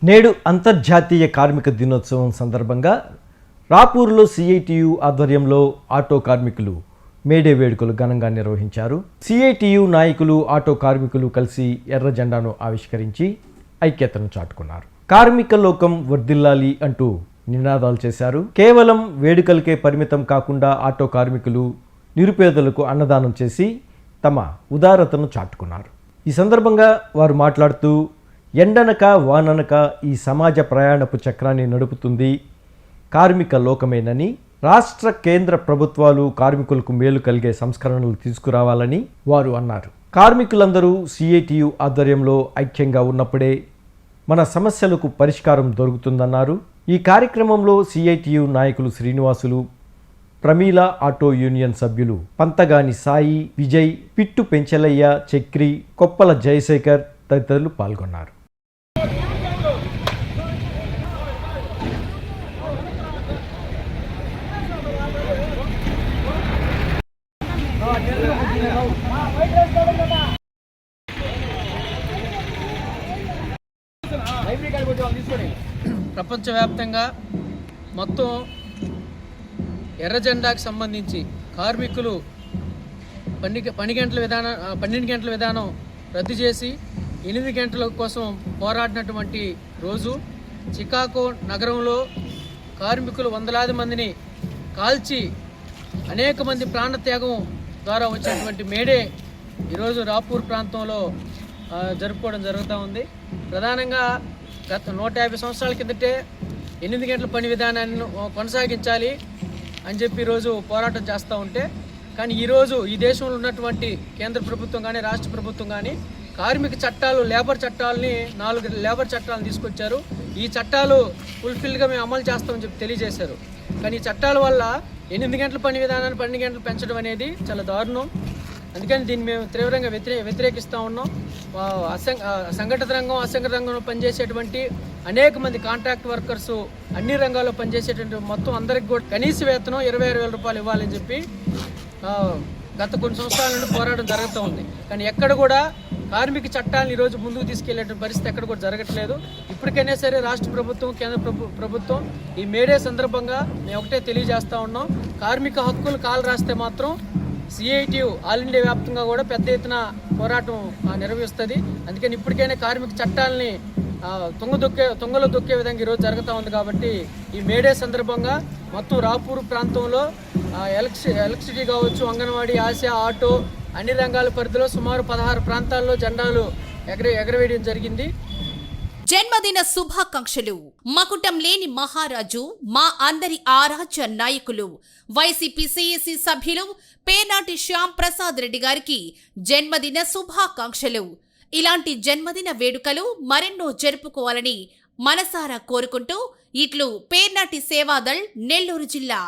నేడు అంతర్జాతీయ కార్మిక దినోత్సవం సందర్భంగా రాపూర్లో సిఐటియు ఆధ్వర్యంలో ఆటో కార్మికులు మేడే వేడుకలు ఘనంగా నిర్వహించారు. సిఐటియు నాయకులు, ఆటో కార్మికులు కలిసి ఎర్ర జెండాను ఆవిష్కరించి ఐక్యతను చాటుకున్నారు. కార్మిక లోకం వర్ధిల్లాలి అంటూ నినాదాలు చేశారు. కేవలం వేడుకలకే పరిమితం కాకుండా ఆటో కార్మికులు నిరుపేదలకు అన్నదానం చేసి తమ ఉదారతను చాటుకున్నారు. ఈ సందర్భంగా వారు మాట్లాడుతూ, ఎండనక వాననక ఈ సమాజ ప్రయాణపు చక్రాన్ని నడుపుతుంది కార్మిక లోకమేనని, రాష్ట్ర కేంద్ర ప్రభుత్వాలు కార్మికులకు మేలు కలిగే సంస్కరణలు తీసుకురావాలని వారు అన్నారు. కార్మికులందరూ సిఐటియు ఆధ్వర్యంలో ఐక్యంగా ఉన్నప్పుడే మన సమస్యలకు పరిష్కారం దొరుకుతుందన్నారు. ఈ కార్యక్రమంలో సిఐటియు నాయకులు శ్రీనివాసులు, ప్రమీల ఆటో యూనియన్ సభ్యులు పంతగాని సాయి, విజయ్, పిట్టు పెంచలయ్య, చక్రి, కొప్పల జయశేఖర్ తదితరులు పాల్గొన్నారు. ప్రపంచవ్యాప్తంగా మొత్తం ఎర్ర జెండాకు సంబంధించి కార్మికులు 12 గంటల విధానం రద్దు చేసి 8 గంటల కోసం పోరాడినటువంటి రోజు. చికాగో నగరంలో కార్మికులు వందలాది మందిని కాల్చి అనేక మంది ప్రాణత్యాగం ద్వారా వచ్చినటువంటి మేడే ఈరోజు రాపూర్ ప్రాంతంలో జరుపుకోవడం జరుగుతూ ఉంది. ప్రధానంగా గత 150 సంవత్సరాల కిందటే 8 గంటల పని విధానాన్ని కొనసాగించాలి అని చెప్పి ఈరోజు పోరాటం చేస్తూ ఉంటే, కానీ ఈరోజు ఈ దేశంలో ఉన్నటువంటి కేంద్ర ప్రభుత్వం కానీ రాష్ట్ర ప్రభుత్వం కానీ కార్మిక చట్టాలు, లేబర్ చట్టాలని 4 లేబర్ చట్టాలను తీసుకొచ్చారు. ఈ చట్టాలు ఫుల్ఫిల్గా మేము అమలు చేస్తామని చెప్పి తెలియజేశారు. కానీ ఈ చట్టాల వల్ల 8 గంటల పని విధానాన్ని 12 గంటలు పెంచడం అనేది చాలా దారుణం. అందుకని దీన్ని మేము తీవ్రంగా వ్యతిరేకిస్తూ ఉన్నాం. సంఘటిత రంగం, అసంఘటిత రంగంలో పనిచేసేటువంటి అనేక మంది కాంట్రాక్ట్ వర్కర్స్, అన్ని రంగాల్లో పనిచేసేటువంటి మొత్తం అందరికి కూడా కనీస వేతనం 26,000 రూపాయలు ఇవ్వాలని చెప్పి గత కొన్ని సంవత్సరాల నుండి పోరాటం జరుగుతూ ఉంది. కానీ ఎక్కడ కూడా కార్మిక చట్టాలను ఈరోజు ముందుకు తీసుకెళ్లేటువంటి పరిస్థితి ఎక్కడ కూడా జరగట్లేదు. ఇప్పటికైనా సరే రాష్ట్ర ప్రభుత్వం, కేంద్ర ప్రభుత్వం ఈ మేడే సందర్భంగా మేము ఒకటే తెలియజేస్తూ ఉన్నాం, కార్మిక హక్కులు కాలు రాస్తే మాత్రం సిఐటియు ఆల్ ఇండియా వ్యాప్తంగా కూడా పెద్ద ఎత్తున పోరాటం నిర్వహిస్తుంది. అందుకని ఇప్పటికైనా కార్మిక చట్టాలని తుంగలో దొక్కే విధంగా ఈరోజు జరుగుతూ ఉంది. కాబట్టి ఈ మేడే సందర్భంగా మొత్తం రాపూర్ ప్రాంతంలో ఎలక్ట్రిసిటీ కావచ్చు, అంగన్వాడీ, ఆశా, ఆటో అన్ని రంగాల పరిధిలో సుమారు 16 ప్రాంతాల్లో జెండాలు ఎగరవేయడం జరిగింది. జన్మదిన శుభాకాంక్షలు. మకుటం లేని మహారాజు, మా అందరి ఆరాధ్య నాయకులు, వైసీపీ సిఎసి సభ్యులు పేనాటి శ్యామ్ ప్రసాద్ రెడ్డి గారికి జన్మదిన శుభాకాంక్షలు. ఇలాంటి జన్మదిన వేడుకలు మరెన్నో జరుపుకోవాలని మనసారా కోరుకుంటూ ఇట్లు పేర్నాటి సేవాదళ్, నెల్లూరు జిల్లా.